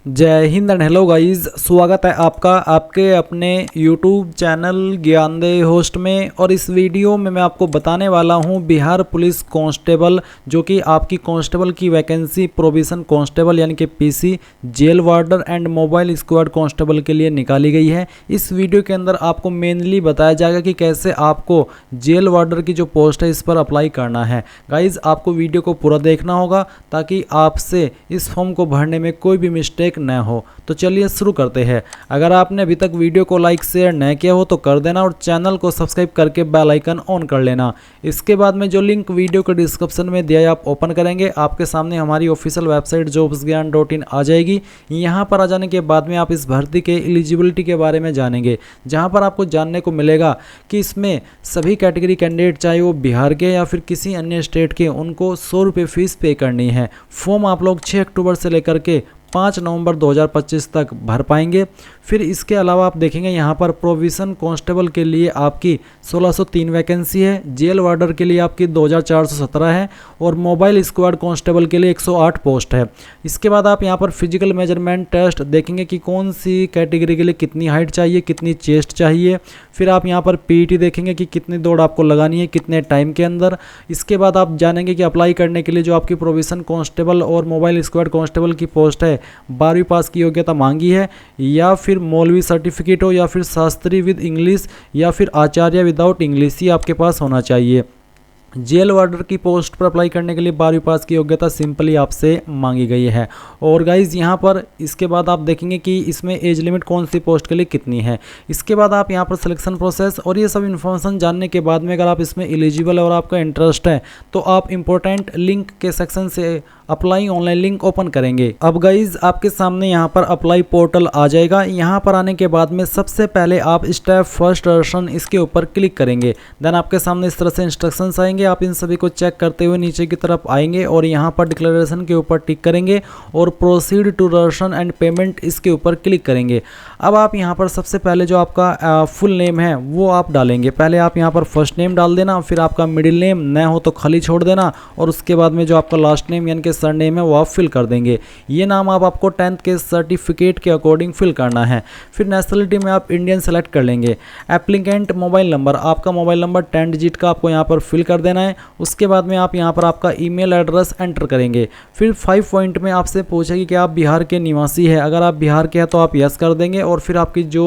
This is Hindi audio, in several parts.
जय हिंद एंड हेलो गाइस, स्वागत है आपका आपके अपने YouTube चैनल ज्ञानदेह होस्ट में। और इस वीडियो में मैं आपको बताने वाला हूं बिहार पुलिस कांस्टेबल, जो कि आपकी कांस्टेबल की वैकेंसी प्रोविजन कांस्टेबल यानी कि PC, jail warder and mobile squad constable के लिए निकाली गई है। इस वीडियो के अंदर आपको मेनली बताया जाएगा कि कैसे आपको जेल वार्डर की जो पोस्ट है इस पर अप्लाई करना है। गाइज आपको वीडियो को पूरा देखना होगा ताकि आपसे इस फॉर्म को भरने में कोई भी मिस्टेक न हो। तो चलिए शुरू करते हैं। अगर आपने अभी तक वीडियो को लाइक शेयर न किया हो तो कर देना और चैनल को सब्सक्राइब करके बेल आइकन ऑन कर लेना। इसके बाद में जो लिंक वीडियो के डिस्क्रिप्शन में दिया है आप ओपन करेंगे, आपके सामने हमारी ऑफिशियल वेबसाइट jobsgyan.in आ जाएगी। यहाँ पर आ जाने के बाद में आप इस भर्ती के एलिजिबिलिटी के बारे में जानेंगे, जहाँ पर आपको जानने को मिलेगा कि इसमें सभी कैटेगरी कैंडिडेट चाहे वो बिहार के या फिर किसी अन्य स्टेट के, उनको 100 रुपये फीस पे करनी है। फॉर्म आप लोग 6 अक्टूबर से लेकर के 5 नवंबर 2025 तक भर पाएंगे। फिर इसके अलावा आप देखेंगे यहाँ पर प्रोविजन कांस्टेबल के लिए आपकी 1603 वैकेंसी है, जेल वार्डर के लिए आपकी 2417 है और मोबाइल स्क्वाड कांस्टेबल के लिए 108 पोस्ट है। इसके बाद आप यहाँ पर फिजिकल मेजरमेंट टेस्ट देखेंगे कि कौन सी कैटेगरी के लिए कितनी हाइट चाहिए, कितनी चेस्ट चाहिए। फिर आप यहाँ पर पीईटी देखेंगे कि कितनी दौड़ आपको लगानी है, कितने टाइम के अंदर। इसके बाद आप जानेंगे कि अप्लाई करने के लिए जो आपकी प्रोविजन कांस्टेबल और मोबाइल स्क्वाड कांस्टेबल की पोस्ट है 12वीं पास की योग्यता मांगी है, या फिर मौलवी सर्टिफिकेट हो, या फिर शास्त्री विद इंग्लिश, या फिर आचार्य विदाउट इंग्लिश ही आपके पास होना चाहिए। जेल वार्डर की पोस्ट पर अप्लाई करने के लिए 12वीं पास की योग्यता सिंपली आपसे मांगी गई है। और गाइज यहाँ पर इसके बाद आप देखेंगे कि इसमें एज लिमिट कौन सी पोस्ट के लिए कितनी है। इसके बाद आप यहाँ पर सिलेक्शन प्रोसेस और ये सब इन्फॉर्मेशन जानने के बाद में अगर आप इसमें एलिजिबल है और आपका इंटरेस्ट है तो आप इंपॉर्टेंट लिंक के सेक्शन से अप्लाई ऑनलाइन लिंक ओपन करेंगे। अब गाइज आपके सामने यहाँ पर अप्लाई पोर्टल आ जाएगा। यहाँ पर आने के बाद में सबसे पहले आप स्टेप फर्स्ट वर्जन इसके ऊपर क्लिक करेंगे। देन आपके सामने इस तरह से इंस्ट्रक्शंस आएंगे। आप इन सभी को चेक करते हुए नीचे की तरफ आएंगे और यहाँ पर डिक्लेरेशन के ऊपर टिक करेंगे और proceed to registration and payment इसके ऊपर क्लिक करेंगे। अब आप यहाँ पर सबसे पहले जो आपका फुल नेम है वो आप डालेंगे। पहले आप यहाँ पर फर्स्ट नेम डाल देना, फिर आपका मिडिल नेम न हो तो खाली छोड़ देना और उसके बाद में जो आपका लास्ट नेम यानी कि सरनेम है वो आप फिल कर देंगे। ये नाम आपको 10th के सर्टिफिकेट के अकॉर्डिंग फिल करना है। फिर नेशनलिटी में आप इंडियन सेलेक्ट कर लेंगे। एप्लीकेंट मोबाइल नंबर, आपका मोबाइल नंबर 10 डिजिट का आपको यहाँ पर फिल कर देना है। उसके बाद में आप यहाँ पर आपका ईमेल एड्रेस एंटर करेंगे। फिर 5 पॉइंट में आपसे पूछेगी कि आप बिहार के निवासी है। अगर आप बिहार के हैं तो आप यस कर देंगे और फिर आपकी जो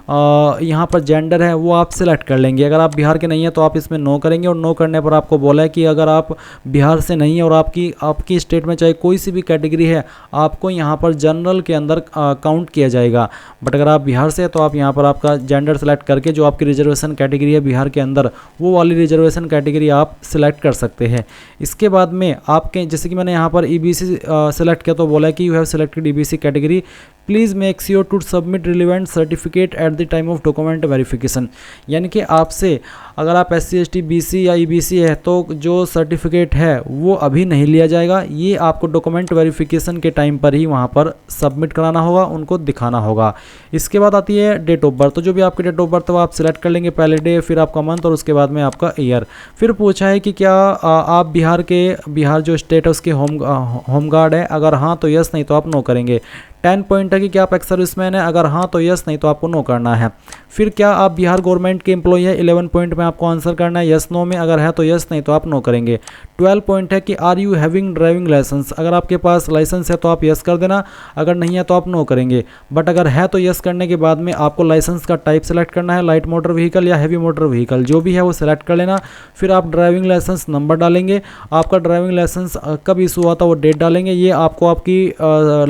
यहाँ पर जेंडर है वो आप सिलेक्ट कर लेंगे। अगर आप बिहार के नहीं है तो आप इसमें नो करेंगे और नो करने पर आपको बोला है कि अगर आप बिहार से नहीं है और आपकी स्टेट में चाहे कोई सी भी कैटेगरी है आपको यहाँ पर जनरल के अंदर काउंट किया जाएगा। बट अगर आप बिहार से है तो आप यहाँ पर आपका जेंडर सेलेक्ट करके जो आपकी रिजर्वेशन कैटेगरी है बिहार के अंदर वो वाली रिजर्वेशन कैटेगरी आप सिलेक्ट कर सकते हैं। इसके बाद में आपके जैसे कि मैंने यहाँ पर ईबीसी सेलेक्ट किया तो बोला है कि you have selected EBC category, please make sure to submit relevant certificate at the time of document verification. यानी कि आपसे अगर आप SC ST BC या EBC है तो जो सर्टिफिकेट है वो अभी नहीं लिया जाएगा। ये आपको डॉक्यूमेंट वेरिफिकेशन के टाइम पर ही वहाँ पर सबमिट कराना होगा, उनको दिखाना होगा। इसके बाद आती है डेट ऑफ बर्थ। तो जो भी आपकी डेट ऑफ बर्थ है वो आप सिलेक्ट कर लेंगे, पहले डे फिर आपका मंथ और उसके बाद में आपका ईयर। फिर पूछा है कि क्या आप बिहार जो स्टेट है उसके होम गार्ड है। अगर हाँ तो यस, नहीं तो आप नो करेंगे। 10 पॉइंट है कि क्या आप एक्स सर्विसमैन है। अगर हाँ तो यस, नहीं तो आपको नो करना है। फिर क्या आप बिहार गवर्नमेंट के एम्प्लॉय है। 11 पॉइंट में आपको आंसर करना है यस नो में। अगर है तो यस, नहीं तो आप नो करेंगे। 12 पॉइंट है कि are you having driving licence. अगर आपके पास लाइसेंस है तो आप यस कर देना, अगर नहीं है तो आप नो करेंगे। बट अगर है तो यस करने के बाद में आपको लाइसेंस का टाइप सेलेक्ट करना है, लाइट मोटर व्हीकल या हैवी मोटर व्हीकल, जो भी है वो सिलेक्ट कर लेना। फिर आप ड्राइविंग लाइसेंस नंबर डालेंगे, आपका ड्राइविंग लाइसेंस कब इशू हुआ था वो डेट डालेंगे। ये आपको आपकी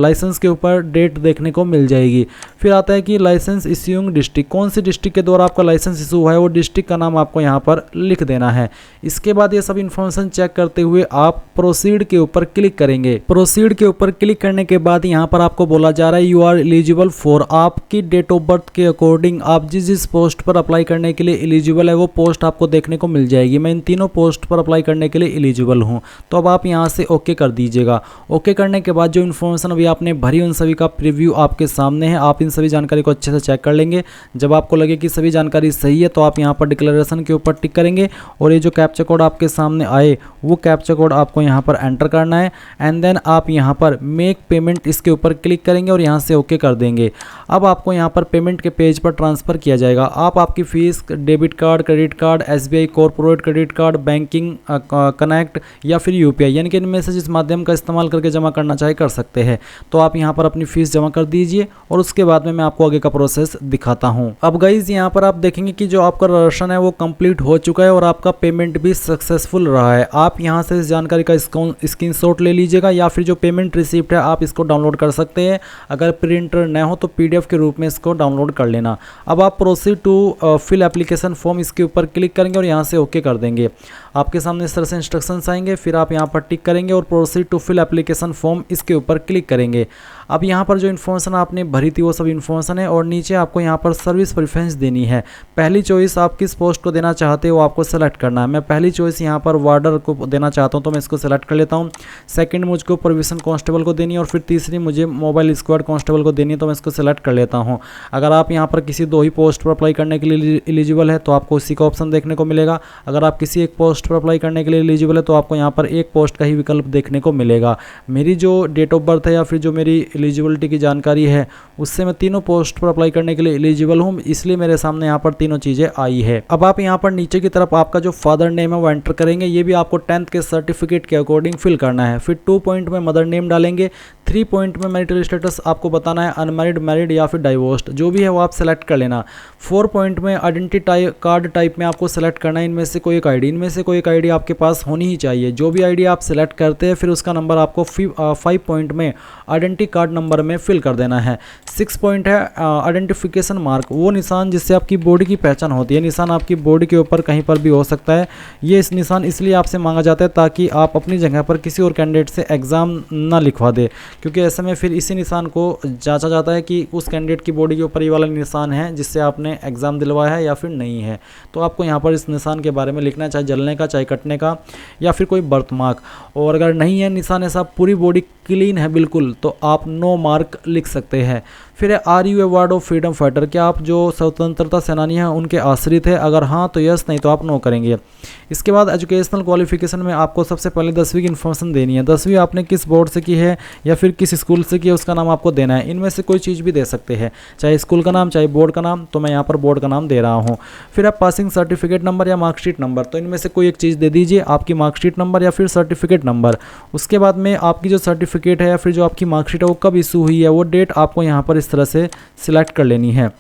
लाइसेंस के ऊपर डेट देखने को मिल जाएगी। फिर आता है कि लाइसेंस इश्यूइंग डिस्ट्रिक्ट, कौन सी डिस्ट्रिक्ट के द्वारा आपका लाइसेंस इशू हुआ है वो डिस्ट्रिक्ट का नाम आपको यहाँ पर लिख देना है। इसके बाद ये सब इन्फॉर्मेशन चेक करते हुए आप प्रोसीड के ऊपर क्लिक करेंगे। प्रोसीड के ऊपर क्लिक करने के बाद यहाँ पर आपको बोला जा रहा है यू आर एलिजिबल फॉर, आपकी डेट ऑफ बर्थ के अकॉर्डिंग आप जिस पोस्ट पर अप्लाई करने के लिए एलिजिबल है वो पोस्ट आपको देखने को मिल जाएगी। मैं इन तीनों पोस्ट पर अप्लाई करने के लिए एलिजिबल हूँ, तो अब आप यहाँ से ओके कर दीजिएगा। ओके करने के बाद जो इन्फॉर्मेशन अभी आपने भरी उन सभी का प्रीव्यू आपके सामने है। आप इन इन सभी जानकारी को अच्छे से चेक कर लेंगे। जब आपको लगे कि सभी जानकारी सही है तो आप यहाँ पर डिक्लेरेशन के ऊपर टिक करेंगे और ये जो कैप्चा कोड आपके सामने आए वो कैप्चा कोड आपको यहाँ पर एंटर करना है एंड देन आप यहाँ पर मेक पेमेंट इसके ऊपर क्लिक करेंगे और यहाँ से ओके कर देंगे। अब आपको यहाँ पर पेमेंट के पेज पर ट्रांसफ़र किया जाएगा। आप आपकी fees debit card, credit card, SBI corporate credit card, banking connect या फिर UPI यानी कि इनमें से जिस माध्यम का इस्तेमाल करके जमा करना चाहे कर सकते हैं। तो आप यहाँ पर अपनी फ़ीस जमा कर दीजिए और उसके बाद में मैं आपको आगे का प्रोसेस दिखाता हूँ। अब गाइज़ यहाँ पर आप देखेंगे कि जो आपका रजिस्ट्रेशन है वो कंप्लीट हो चुका है और आपका पेमेंट भी सक्सेसफुल रहा है। आप यहाँ से इस जानकारी का स्क्रीनशॉट ले लीजिएगा या फिर जो पेमेंट रिसिप्ट है आप इसको डाउनलोड कर सकते हैं। अगर प्रिंटर न हो तो PDF के रूप में इसको डाउनलोड कर लेना। अब आप proceed to fill application form इसके ऊपर क्लिक करेंगे और यहाँ से ओके कर देंगे। आपके सामने इस तरह से इंस्ट्रक्शंस आएंगे, फिर आप यहाँ पर टिक करेंगे और proceed to fill application form इसके ऊपर क्लिक करेंगे। अब यहाँ पर जो इन्फॉर्मेशन आपने भरी थी वो सब इन्फॉर्मेशन है और नीचे आपको यहाँ पर सर्विस प्रेफरेंस देनी है। पहली चॉइस आप किस पोस्ट को देना चाहते हो आपको सेलेक्ट करना है। मैं पहली चॉइस यहाँ पर वार्डर को देना चाहता हूँ तो मैं इसको सेलेक्ट कर लेता हूँ। सेकंड मुझको प्रोविजन कांस्टेबल को देनी है और फिर तीसरी मुझे मोबाइल स्क्वाड कांस्टेबल को देनी है तो मैं इसको सेलेक्ट कर लेता हूँ। अगर आप यहाँ पर किसी 2 ही पोस्ट पर अप्लाई करने के लिए एलिजिबल है तो आपको उसी का ऑप्शन देखने को मिलेगा। अगर आप किसी एक पोस्ट पर अप्लाई करने के लिए एलिजिबल है तो आपको यहाँ पर एक पोस्ट का ही विकल्प देखने को मिलेगा। मेरी जो डेट ऑफ बर्थ है या फिर जो मेरी एलिजिबिलिटी की जानकारी है उससे मैं तीनों पोस्ट पर अप्लाई करने के लिए एलिजिबल हूँ, इसलिए मेरे सामने यहाँ पर तीनों चीज़ें आई है। अब आप यहाँ पर नीचे की तरफ आपका जो फादर नेम है वो एंटर करेंगे। ये भी आपको 10th के सर्टिफिकेट के अकॉर्डिंग फिल करना है। फिर 2 पॉइंट में मदर नेम डालेंगे। 3 पॉइंट में मैरिटल स्टेटस आपको बताना है, अनमैरिड, मैरिड या फिर डाइवोर्स्ड, जो भी है वो आप सेलेक्ट कर लेना। 4 पॉइंट में आइडेंटिटी कार्ड टाइप में आपको सेलेक्ट करना है इनमें से कोई एक आईडी। इनमें से कोई एक आईडी आपके पास होनी ही चाहिए। जो भी आईडी आप सेलेक्ट करते हैं फिर उसका नंबर आपको 5 पॉइंट में आइडेंटिटी कार्ड नंबर में फिल कर देना है। 6 पॉइंट है आइडेंटिफिकेशन मार्क, वो निशान जिससे आपकी बॉडी की पहचान होती है। निशान आपकी बॉडी के ऊपर कहीं पर भी हो सकता है। ये इस निशान इसलिए आपसे मांगा जाता है ताकि आप अपनी जगह पर किसी और कैंडिडेट से एग्ज़ाम ना लिखवा दे, क्योंकि ऐसे में फिर इसी निशान को जांचा जाता है कि उस कैंडिडेट की बॉडी के ऊपर ये वाला निशान है जिससे आपने एग्ज़ाम दिलवाया है या फिर नहीं है। तो आपको यहाँ पर इस निशान के बारे में लिखना है, चाहे जलने का, चाहे कटने का या फिर कोई बर्थ मार्क। और अगर नहीं है निशान ऐसा, पूरी बॉडी क्लीन है बिल्कुल, तो आप नो मार्क लिख सकते हैं। फिर है are you a ward of freedom fighter, क्या आप जो स्वतंत्रता सेनानी हैं उनके आश्रित है? अगर हाँ तो यस, नहीं तो आप नो करेंगे। इसके बाद एजुकेशनल क्वालिफिकेशन में आपको सबसे पहले 10वीं की इन्फॉर्मेशन देनी है। 10वीं आपने किस बोर्ड से की है या फिर किस स्कूल से की है उसका नाम आपको देना है। इनमें से कोई चीज़ भी दे सकते हैं, चाहे स्कूल का नाम चाहे बोर्ड का नाम, तो मैं यहाँ पर बोर्ड का नाम दे रहा हूँ। फिर आप पासिंग सर्टिफिकेट नंबर या मार्कशीट नंबर, तो इनमें से कोई एक चीज़ दे दीजिए, आपकी मार्कशीट नंबर या फिर सर्टिफिकेट नंबर। उसके बाद में आपकी जो सर्टिफिकेट है या फिर जो आपकी मार्कशीट है वो कब इशू हुई है वो डेट आपको यहाँ पर इस तरह से सिलेक्ट कर लेनी है।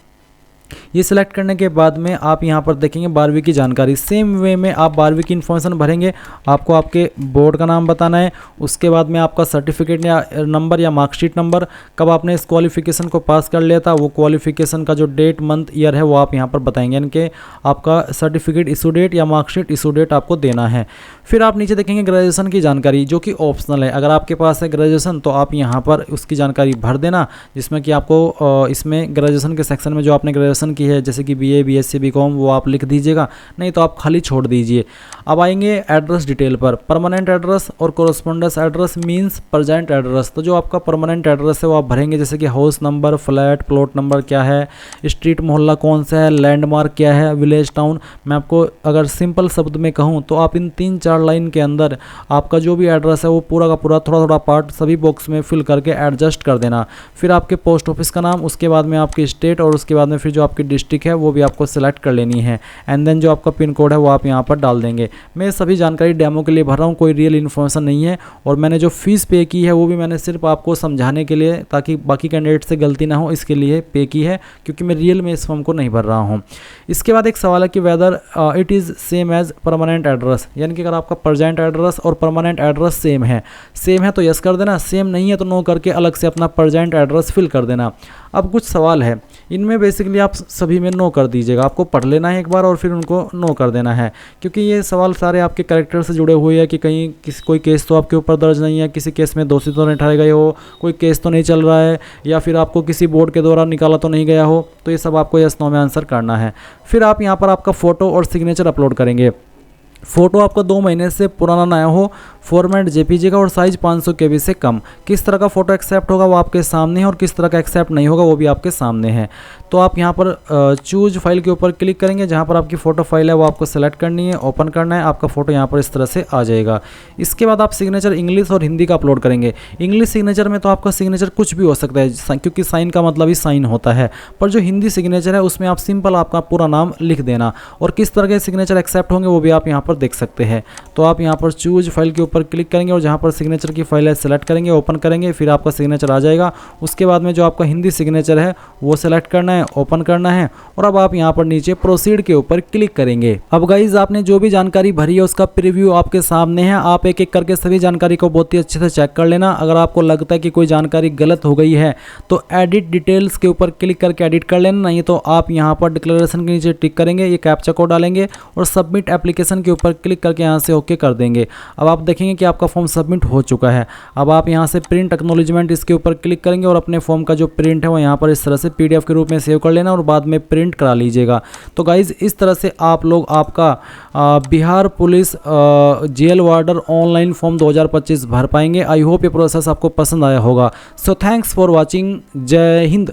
ये सिलेक्ट करने के बाद में आप यहाँ पर देखेंगे 12वीं की जानकारी। सेम वे में आप 12वीं की इन्फॉर्मेशन भरेंगे। आपको आपके बोर्ड का नाम बताना है, उसके बाद में आपका सर्टिफिकेट या नंबर या मार्कशीट नंबर, कब आपने इस क्वालिफिकेशन को पास कर लिया था, वो क्वालिफिकेशन का जो डेट, मंथ, ईयर है वो आप यहाँ पर बताएंगे, यानी कि आपका सर्टिफिकेट इशू डेट या मार्कशीट इशू डेट आपको देना है। फिर आप नीचे देखेंगे ग्रेजुएशन की जानकारी, जो कि ऑप्शनल है। अगर आपके पास है ग्रेजुएशन तो आप यहाँ पर उसकी जानकारी भर देना, जिसमें कि आपको इसमें ग्रेजुएशन के सेक्शन में जो आपने ग्रेजुएशन की है जैसे कि BA, BSc, BCom वो आप लिख दीजिएगा, नहीं तो आप खाली छोड़ दीजिए। अब आएंगे एड्रेस डिटेल पर। परमानेंट एड्रेस और correspondence address means present address. तो जो आपका परमानेंट एड्रेस है वो आप भरेंगे, जैसे कि house number, flat, plot number क्या है, स्ट्रीट मोहल्ला कौन सा है, लैंडमार्क क्या है, विलेज, टाउन। मैं आपको अगर सिंपल शब्द में कहूँ तो आप इन 3-4 लाइन के अंदर आपका जो भी एड्रेस है वो पूरा का पूरा थोड़ा थोड़ा पार्ट सभी बॉक्स में फिल करके एडजस्ट कर देना। फिर आपके पोस्ट ऑफिस का नाम, उसके बाद में आपकी स्टेट और उसके बाद में फिर जो आपकी डिस्ट्रिक्ट है वो भी आपको सेलेक्ट कर लेनी है। एंड देन जो आपका पिन कोड है वो आप यहाँ पर डाल देंगे। मैं सभी जानकारी डेमो के लिए भर रहा हूँ, कोई रियल इन्फॉर्मेशन नहीं है। और मैंने जो फीस पे की है वो भी मैंने सिर्फ आपको समझाने के लिए, ताकि बाकी कैंडिडेट से गलती ना हो, इसके लिए पे की है, क्योंकि मैं रियल में इस फॉर्म को नहीं भर रहा हूँ। इसके बाद एक सवाल है कि whether it is same as permanent address, यानी कि अगर आपका प्रेजेंट एड्रेस और परमानेंट एड्रेस सेम है तो यस कर देना, सेम नहीं है तो नो करके अलग से अपना प्रेजेंट एड्रेस फिल कर देना। अब कुछ सवाल है, इनमें बेसिकली आप सभी में नो कर दीजिएगा। आपको पढ़ लेना है एक बार और फिर उनको नो कर देना है, क्योंकि ये सवाल सारे आपके कैरेक्टर से जुड़े हुए हैं कि कहीं कोई केस तो आपके ऊपर दर्ज नहीं है, किसी केस में दोषी तो नहीं ठहरे गए हो, कोई केस तो नहीं चल रहा है, या फिर आपको किसी बोर्ड के द्वारा निकाला तो नहीं गया हो। तो ये सब आपको यस नो में आंसर करना है। फिर आप यहाँ पर आपका फ़ोटो और सिग्नेचर अपलोड करेंगे। फ़ोटो आपका 2 महीने से पुराना ना हो, फॉर्मेट जेपीजी का और साइज 500 KB से कम। किस तरह का फोटो एक्सेप्ट होगा वो आपके सामने है और किस तरह का एक्सेप्ट नहीं होगा वो भी आपके सामने है। तो आप यहाँ पर चूज फाइल के ऊपर क्लिक करेंगे, जहाँ पर आपकी फ़ोटो फाइल है वो आपको सेलेक्ट करनी है, ओपन करना है, आपका फ़ोटो यहाँ पर इस तरह से आ जाएगा। इसके बाद आप सिग्नेचर इंग्लिश और हिंदी का अपलोड करेंगे। इंग्लिश सिग्नेचर में तो आपका सिग्नेचर कुछ भी हो सकता है क्योंकि साइन का मतलब ही साइन होता है, पर जो हिंदी सिग्नेचर है उसमें आप सिंपल आपका पूरा नाम लिख देना और किस तरह के सिग्नेचर एक्सेप्ट होंगे वो भी आप यहाँ पर देख सकते हैं। तो आप यहाँ पर चूज फाइल के ऊपर क्लिक करेंगे और जहाँ पर सिग्नेचर की फाइल है सेलेक्ट करेंगे, ओपन करेंगे, फिर आपका सिग्नेचर आ जाएगा। उसके बाद में जो आपका हिंदी सिग्नेचर है वो सेलेक्ट करना है, ओपन करना है और अब आप यहाँ पर नीचे प्रोसीड के ऊपर क्लिक करेंगे। अब गाइज आपने जो भी जानकारी भरी है उसका प्रीव्यू आपके सामने है। आप एक एक करके सभी जानकारी को बहुत ही अच्छे से चेक कर लेना। अगर आपको लगता है कि कोई जानकारी गलत हो गई है तो एडिट डिटेल्स के ऊपर क्लिक करके एडिट कर लेना, नहीं तो आप यहाँ पर डिक्लेरेशन के नीचे टिक करेंगे, ये कैप्चा कोड डालेंगे और सबमिट एप्लीकेशन के ऊपर क्लिक करके यहाँ से ओके कर देंगे। अब आप देखेंगे कि आपका फॉर्म सबमिट हो चुका है। अब आप यहाँ से प्रिंट एक्नॉलेजमेंट इसके ऊपर क्लिक करेंगे और अपने फॉर्म का जो प्रिंट है वो यहाँ पर इस तरह से PDF के रूप में सेव कर लेना और बाद में प्रिंट करा लीजिएगा। तो गाइज इस तरह से आप लोग आपका Bihar police jail warder online form 2025 भर पाएंगे। आई होप ये प्रोसेस आपको पसंद आया होगा। So thanks for watching. जय हिंद।